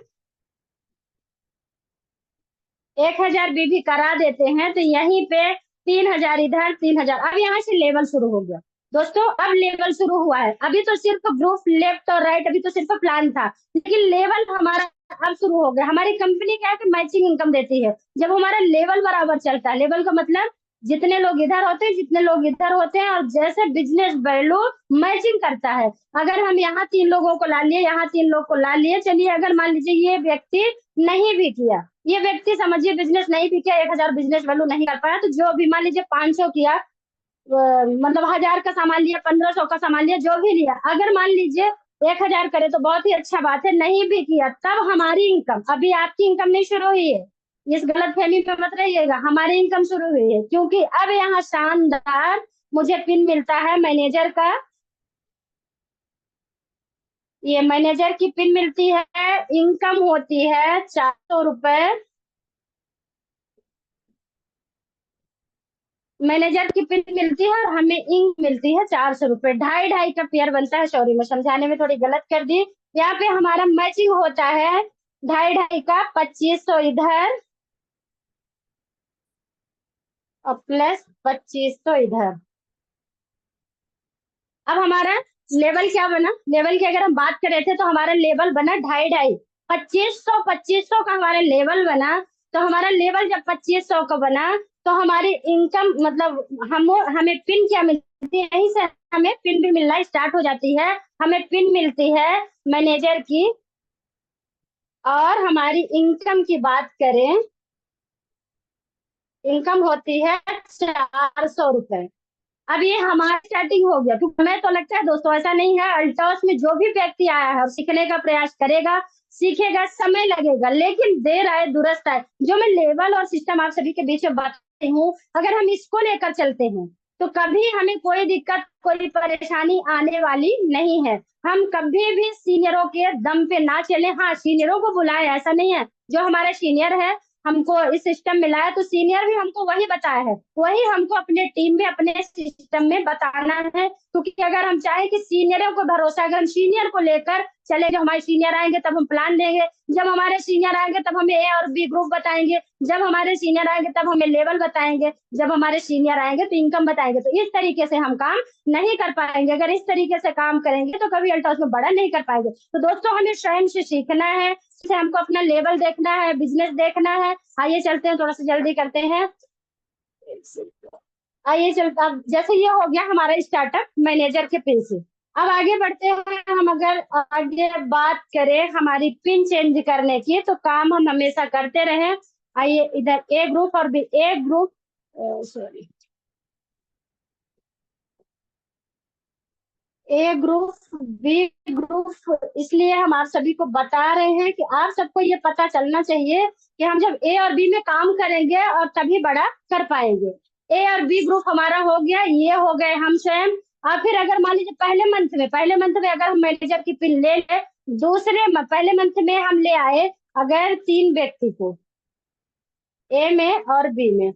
1,000 बीबी करा देते हैं, तो यहीं पे 3,000 इधर 3,000, अब यहाँ से लेवल शुरू हो गया दोस्तों। अब लेवल शुरू हुआ है, अभी तो सिर्फ ग्रुप लेफ्ट और राइट, अभी तो सिर्फ प्लान था, लेकिन लेवल हमारा अब शुरू हो गया। हमारी कंपनी क्या है कि मैचिंग इनकम देती है जब हमारा लेवल बराबर चलता है। लेवल का मतलब जितने लोग इधर होते हैं जितने लोग इधर होते हैं, और जैसे बिजनेस वैल्यू मैचिंग करता है। अगर हम यहाँ 3 लोगों को ला लिए, यहाँ 3 लोग को ला लिए, चलिए अगर मान लीजिए ये व्यक्ति नहीं भी किया, ये व्यक्ति समझिए बिजनेस नहीं भी किया, 1,000 बिजनेस वैल्यू नहीं कर पाया, तो जो भी मान लीजिए 500 किया, मतलब 1,000 का सामान लिया, 1,500 का सामान लिया, जो भी लिया, अगर मान लीजिए 1,000 करे तो बहुत ही अच्छा बात है, नहीं भी किया तब हमारी इनकम, अभी आपकी इनकम नहीं शुरू हुई है, इस गलत फहमी में मत रहिएगा, हमारी इनकम शुरू हुई है, क्योंकि अब यहाँ शानदार मुझे पिन मिलता है मैनेजर का। ये मैनेजर की पिन मिलती है, इनकम होती है 400 रुपए, मैनेजर की पिन मिलती है और हमें इंक मिलती है 400 रुपए, ढाई ढाई का पेयर बनता है। सॉरी मैं समझाने में थोड़ी गलत कर दी, यहाँ पे हमारा मैचिंग होता है ढाई ढाई का, 2,500 इधर और प्लस 2,500 इधर। अब हमारा लेवल क्या बना, लेवल की अगर हम बात कर रहे थे तो हमारा लेवल बना ढाई ढाई, 2,500 का हमारा लेवल बना। तो हमारा लेवल जब 2,500 का बना तो हमारी इनकम मतलब हम हमें पिन क्या मिलती है, यहीं से हमें पिन भी मिलना स्टार्ट हो जाती है। हमें पिन मिलती है मैनेजर की, और हमारी इनकम की बात करें, इनकम होती है 400 रुपए। अब ये हमारा स्टार्टिंग हो गया, क्योंकि हमें तो लगता है दोस्तों ऐसा नहीं है, अल्टॉस में जो भी व्यक्ति आया है और सीखने का प्रयास करेगा, सीखेगा, समय लगेगा लेकिन देर आए दुरुस्त आए। जो मैं लेवल और सिस्टम आप सभी के बीच में बताती हूँ, अगर हम इसको लेकर चलते हैं तो कभी हमें कोई दिक्कत कोई परेशानी आने वाली नहीं है। हम कभी भी सीनियरों के दम पे ना चले, हाँ सीनियरों को बुलाए, ऐसा नहीं है, जो हमारे सीनियर है हमको इस सिस्टम में लाया तो सीनियर भी हमको वही बताया है, वही हमको अपने टीम में अपने सिस्टम में बताना है। क्योंकि अगर हम चाहे कि सीनियरों को भरोसा, अगर हम सीनियर को लेकर चले, जो हमारे सीनियर आएंगे तब हम प्लान देंगे, जब हमारे सीनियर आएंगे तब हमें ए और बी ग्रुप बताएंगे, जब हमारे सीनियर आएंगे तब हमें लेवल बताएंगे, जब हमारे सीनियर आएंगे तो इनकम बताएंगे। तो इस तरीके से हम काम नहीं कर पाएंगे। अगर इस तरीके से काम करेंगे तो कभी अल्टॉस में बड़ा नहीं कर पाएंगे। तो दोस्तों हमें स्वयं से सीखना है, से हमको अपना लेवल देखना है, बिजनेस देखना है। आइए चलते हैं, थोड़ा सा जल्दी करते हैं। आइए चलते, अब जैसे ये हो गया हमारा स्टार्टअप मैनेजर के पिन से, अब आगे बढ़ते हैं। हम अगर आगे बात करें हमारी पिन चेंज करने की, तो काम हम हमेशा करते रहे। आइए इधर ए ग्रुप और बी, ए ग्रुप सॉरी ए ग्रुप बी ग्रुप, इसलिए हम आप सभी को बता रहे हैं कि आप सबको ये पता चलना चाहिए कि हम जब ए और बी में काम करेंगे और तभी बड़ा कर पाएंगे। ए और बी ग्रुप हमारा हो गया, ये हो गए हम स्वयं। और फिर अगर मान लीजिए पहले मंथ में अगर हम मैनेजर की पिन ले लें, पहले मंथ में हम ले आए अगर 3 व्यक्ति को, ए में और बी में,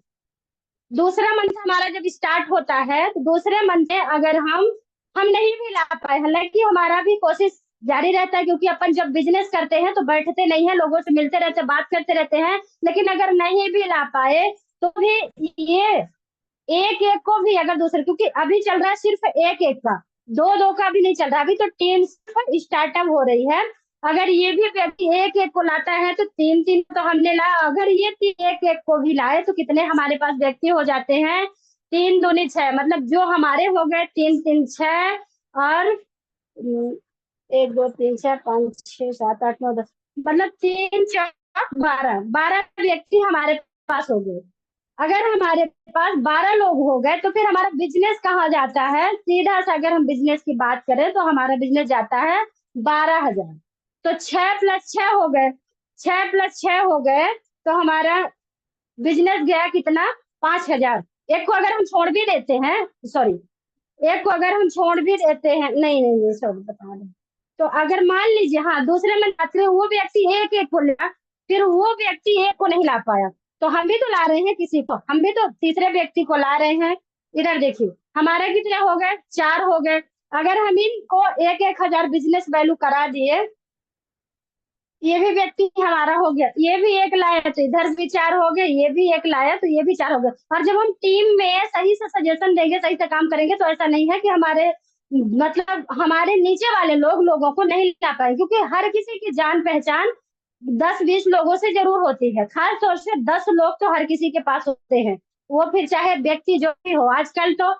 दूसरा मंथ हमारा जब स्टार्ट होता है तो दूसरे मंथ में अगर हम नहीं भी ला पाए, हालांकि हमारा भी कोशिश जारी रहता है, क्योंकि अपन जब बिजनेस करते हैं तो बैठते नहीं है, लोगों से मिलते रहते, बात करते रहते हैं। लेकिन अगर नहीं भी ला पाए तो भी ये एक एक को भी अगर दूसरे, क्योंकि अभी चल रहा है सिर्फ एक एक का, दो दो का भी नहीं चल रहा, अभी तो टीम स्टार्टअप हो रही है। अगर ये भी व्यक्ति एक एक को लाता है तो तीन तीन तो हमने ला, अगर ये एक एक को भी लाए तो कितने हमारे पास व्यक्ति हो जाते हैं? तीन दूनी छह, मतलब जो हमारे हो गए तीन तीन छह, और एक दो तीन चार पाँच छह सात आठ नौ दस, मतलब तीन चार बारह, 12 व्यक्ति हमारे पास हो गए। अगर हमारे पास 12 लोग हो गए तो फिर हमारा बिजनेस कहाँ जाता है? सीधा सा अगर हम बिजनेस की बात करें तो हमारा बिजनेस जाता है 12,000। तो 6 + 6 हो गए, 6 + 6 हो गए, तो हमारा बिजनेस गया कितना? 5,000। एक को अगर हम छोड़ भी देते हैं, सॉरी, एक को अगर हम छोड़ भी देते हैं, नहीं नहीं नहीं सॉरी बता रहे, तो अगर मान लीजिए, हाँ दूसरे में बात करें, वो व्यक्ति एक एक को लिया, फिर वो व्यक्ति एक को नहीं ला पाया, तो हम भी तो ला रहे हैं किसी को, हम भी तो तीसरे व्यक्ति को ला रहे हैं। इधर देखिए हमारे कितने हो गए? 4 हो गए। अगर हम इनको 1-1 हजार बिजनेस वैल्यू करा दिए, ये भी व्यक्ति हमारा हो गया, ये भी एक लाया तो इधर भी 4 हो गए, ये भी एक लाया तो ये भी 4 हो गए। और जब हम टीम में सही से सजेशन देंगे, सही से काम करेंगे, तो ऐसा नहीं है कि हमारे, मतलब हमारे नीचे वाले लोगों को नहीं ला पाए, क्योंकि हर किसी की जान पहचान 10-20 लोगों से जरूर होती है, खास तौर से 10 लोग तो हर किसी के पास होते हैं। वो फिर चाहे व्यक्ति जो भी हो, आजकल तो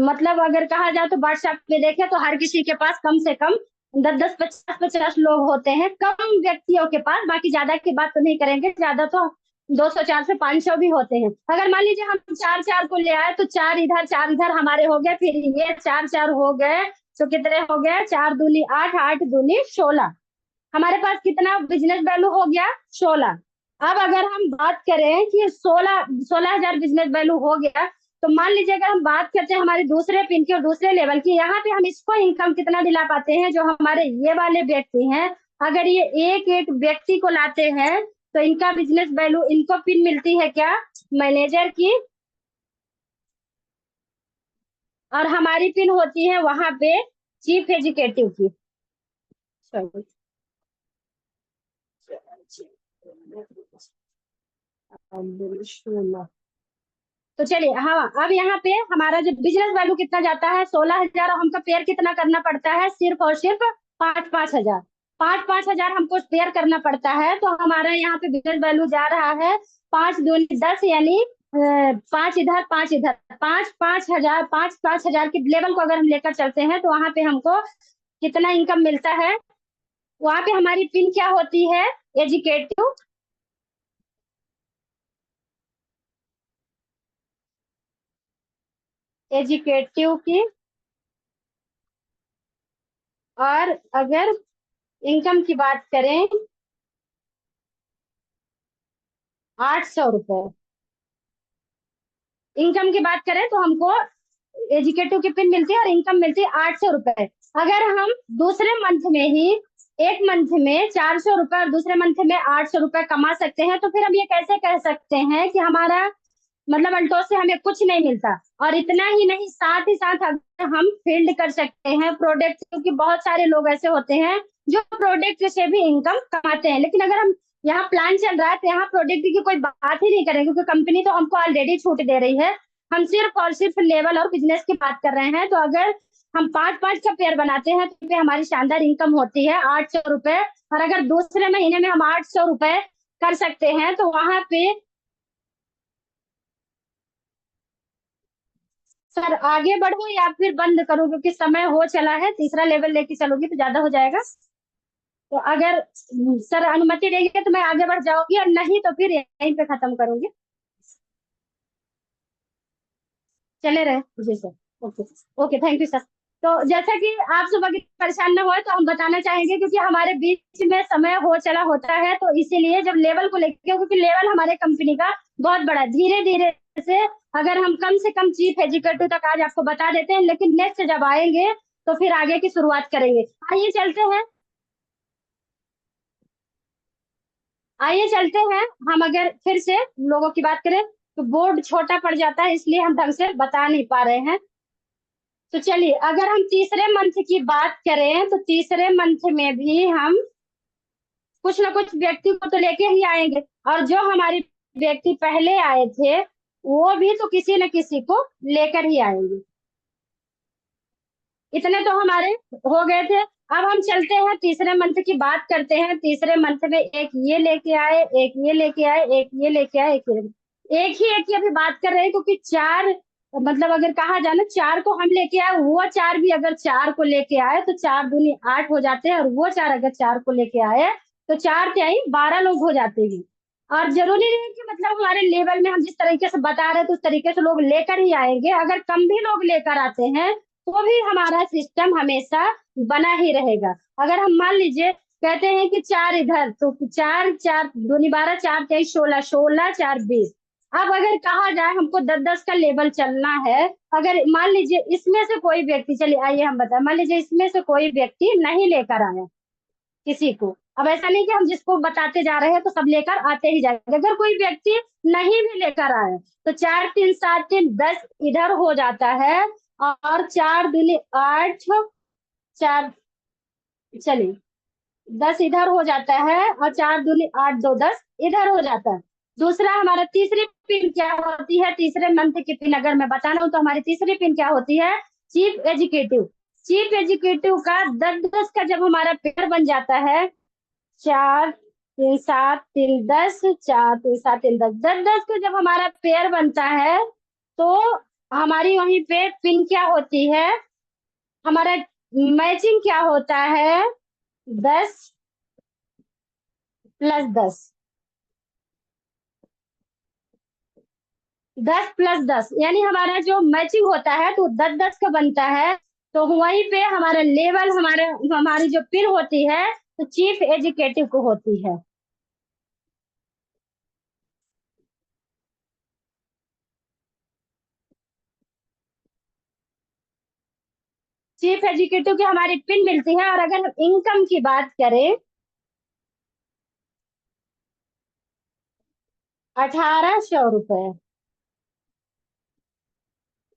मतलब अगर कहा जाए तो व्हाट्सएप पे देखे तो हर किसी के पास कम से कम 10-10 50-50 लोग होते हैं, कम व्यक्तियों के पास। बाकी ज्यादा की बात तो नहीं करेंगे, ज्यादा तो 200 400 500 भी होते हैं। अगर मान लीजिए हम चार चार को ले आए तो 4 इधर हमारे हो गए, फिर ये 4 4 हो गए, तो कितने हो गए? 4 दूनी 8, 8 दूनी 16, हमारे पास कितना बिजनेस वैल्यू हो गया? 16। अब अगर हम बात करें कि 16,000 बिजनेस वैल्यू हो गया, तो मान लीजिए अगर हम बात करते हैं हमारे दूसरे पिन की और दूसरे लेवल की, यहाँ पे हम इसको इनकम कितना दिला पाते हैं? जो हमारे ये वाले व्यक्ति हैं, अगर ये एक एक व्यक्ति को लाते हैं तो इनका बिजनेस वैल्यू, इनको पिन मिलती है क्या? मैनेजर की, और हमारी पिन होती है वहां पे चीफ एजुकेटिव की। Sorry. तो चलिए, हाँ अब यहाँ पे हमारा जो बिजनेस वैल्यू कितना जाता है? 16,000। हमको पेयर कितना करना पड़ता है? सिर्फ और सिर्फ 5-5 हजार, 5-5 हजार हमको पेयर करना पड़ता है। तो हमारा यहाँ पे बिजनेस वैल्यू जा रहा है 5 दूनी 10, यानी 5 इधर 5 इधर, 5-5 हजार, 5-5 हजार के लेवल को अगर हम लेकर चलते हैं तो वहां पे हमको कितना इनकम मिलता है? वहां पे हमारी पिन क्या होती है? एजुकेटिव, एजुकेटिव की। और अगर इनकम की बात करें, 800 रुपए इनकम की बात करें तो हमको एजुकेटिव की पिन मिलती है और इनकम मिलती है 800 रुपए। अगर हम दूसरे मंथ में ही, एक मंथ में 400 रुपए और दूसरे मंथ में 800 रुपए कमा सकते हैं, तो फिर हम ये कैसे कह सकते हैं कि हमारा, मतलब अल्टो से हमें कुछ नहीं मिलता? और इतना ही नहीं, साथ ही साथ अगर हम फील्ड कर सकते हैं प्रोडक्ट, क्योंकि बहुत सारे लोग ऐसे होते हैं जो प्रोडक्ट से भी इनकम कमाते हैं। लेकिन अगर हम, यहाँ प्लान चल रहा है तो यहाँ प्रोडक्ट की कोई बात ही नहीं करेंगे, क्योंकि कंपनी तो हमको ऑलरेडी छूट दे रही है। हम सिर्फ और सिर्फ लेवल और बिजनेस की बात कर रहे हैं। तो अगर हम 5-5 का पेयर बनाते हैं तो फिर हमारी शानदार इनकम होती है 800 रुपए। और अगर दूसरे महीने में हम 800 रुपए कर सकते हैं तो वहां पे, सर आगे बढ़ो या फिर बंद करूं? क्योंकि समय हो चला है, तीसरा लेवल लेके चलोगी तो ज्यादा हो जाएगा। तो अगर सर अनुमति देंगे तो मैं आगे बढ़ जाऊंगी, और नहीं तो फिर यहीं पे खत्म करूंगी। चले रहे जी sir. Okay, okay thank you sir. तो जैसा कि आप सब अगर परेशान न हो तो हम बताना चाहेंगे, क्योंकि हमारे बीच में समय हो चला होता है, तो इसीलिए जब लेवल को लेके, क्योंकि लेवल हमारे कंपनी का बहुत बड़ा, धीरे धीरे से अगर हम कम से कम चीफ एजुकेटिव तक आज आपको बता देते हैं, लेकिन नेक्स्ट जब आएंगे तो फिर आगे की शुरुआत करेंगे। आइए चलते हैं, आइए चलते हैं। हम अगर फिर से लोगों की बात करें तो बोर्ड छोटा पड़ जाता है, इसलिए हम ढंग से बता नहीं पा रहे हैं। तो चलिए, अगर हम तीसरे मंथ की बात करें तो तीसरे मंथ में भी हम कुछ ना कुछ व्यक्ति को तो लेके ही आएंगे, और जो हमारे व्यक्ति पहले आए थे वो भी तो किसी न किसी को लेकर ही आएंगे। इतने तो हमारे हो गए थे। अब हम चलते हैं तीसरे मंथ की बात करते हैं। तीसरे मंथ में एक ये लेके आए, एक ये लेके आए, एक ये लेके आए, एक ही अभी बात कर रहे हैं, क्योंकि चार, मतलब अगर कहा जाए ना, चार को हम लेके आए, वो चार भी अगर चार को लेके आए तो चार दूनी 8 हो जाते हैं, और वो चार अगर चार को लेके आए तो चार त्याई 12 लोग हो जाते हैं। और जरूरी नहीं है कि मतलब हमारे लेवल में हम जिस तरीके से बता रहे हैं तो उस तरीके से लोग लेकर ही आएंगे। अगर कम भी लोग लेकर आते हैं तो भी हमारा सिस्टम हमेशा बना ही रहेगा। अगर हम मान लीजिए कहते हैं कि चार इधर, तो चार चार दूनी 12, चार तेईस 16, 16 चार 20। अब अगर कहा जाए हमको 10-10 का लेवल चलना है, अगर मान लीजिए इसमें से कोई व्यक्ति, चलिए आइए हम बताएं, मान लीजिए इसमें से कोई व्यक्ति नहीं लेकर आया किसी को। अब ऐसा नहीं कि हम जिसको बताते जा रहे हैं तो सब लेकर आते ही जाएंगे। अगर कोई व्यक्ति नहीं भी लेकर आए तो 4 3 7 3 10 इधर हो जाता है, और 4 दूनी 8, चार, चलिए 10 इधर हो जाता है, और 4 दूनी 8 2 10 इधर हो जाता है। दूसरा, हमारा तीसरी पिन क्या होती है? तीसरे मंथ की पिन अगर मैं बताना हूं तो हमारी तीसरी पिन क्या होती है? Chief educative. चीफ एजुकेटिव का 10-10 का जब हमारा पेयर बन जाता है, 4 3 7 3 10, 4 3 7 3 10, 10-10 का जब हमारा पेयर बनता है तो हमारी वहीं पे पिन क्या होती है? हमारा मैचिंग क्या होता है? 10+10, 10+10, यानी हमारा जो मैचिंग होता है तो 10-10 का बनता है। तो वहीं पे हमारा लेवल, हमारे हमारी जो पिन होती है तो चीफ एजुकेटिव को होती है। चीफ एजुकेटिव की हमारी पिन मिलती है। और अगर हम इनकम की बात करें, 1800 रुपए,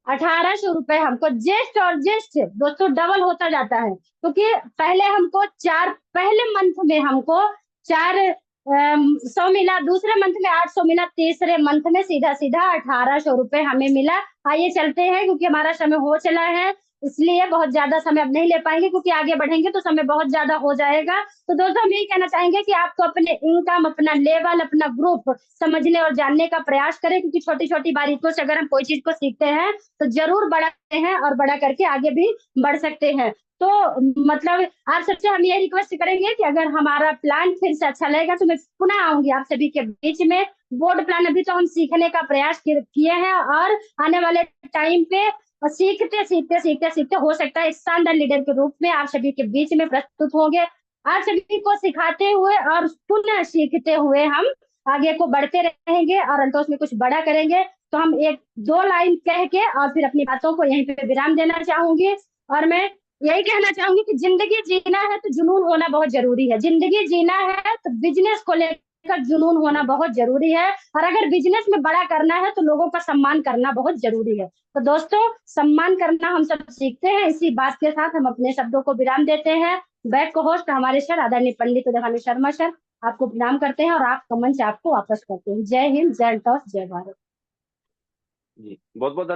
1800 रुपए हमको जस्ट और जस्ट दोस्तों डबल होता जाता है, क्योंकि पहले हमको चार, पहले मंथ में हमको 400 मिला, दूसरे मंथ में 800 मिला, तीसरे मंथ में सीधा सीधा 1800 रुपए हमें मिला। आइए चलते हैं, क्योंकि हमारा समय हो चला है, इसलिए बहुत ज्यादा समय अब नहीं ले पाएंगे, क्योंकि आगे बढ़ेंगे तो समय बहुत ज्यादा हो जाएगा। तो दोस्तों हम यही कहना चाहेंगे कि आपको अपने इनकम, अपना लेवल, अपना ग्रुप समझने और जानने का प्रयास करें, क्योंकि छोटी छोटी बारीकियों से अगर हम कोई चीज को सीखते हैं तो जरूर बढ़ाते हैं, और बड़ा करके आगे भी बढ़ सकते हैं। तो मतलब आप सबसे हम ये रिक्वेस्ट करेंगे कि अगर हमारा प्लान फिर से अच्छा लगेगा तो मैं पुनः आऊंगी आप सभी के बीच में। बोर्ड प्लान अभी तो हम सीखने का प्रयास किए हैं, और आने वाले टाइम पे सीखते सीखते सीखते सीखते हो सकता है एक शानदार लीडर के रूप में आप सभी के बीच में प्रस्तुत होंगे। आप सभी को सिखाते हुए और पुनः सीखते हुए हम आगे को बढ़ते रहेंगे, और अंतोष में कुछ बड़ा करेंगे। तो हम एक दो लाइन कह के और फिर अपनी बातों को यहीं पे विराम देना चाहूंगी। और मैं यही कहना चाहूंगी कि जिंदगी जीना है तो जुनून होना बहुत जरूरी है। जिंदगी जीना है तो बिजनेस को लेकर जुनून होना बहुत जरूरी है, और अगर बिजनेस में बड़ा करना है तो लोगों का सम्मान करना बहुत जरूरी है। तो दोस्तों, सम्मान करना हम सब सीखते हैं। इसी बात के साथ हम अपने शब्दों को विराम देते हैं। बैक को होस्ट हमारे सर आदरणीय पंडित उदयभानु शर्मा सर आपको प्रणाम करते हैं, और आपका मंच आपको वापस करते हैं। जय हिंद, जय टॉस, जय भारत। जी बहुत बहुत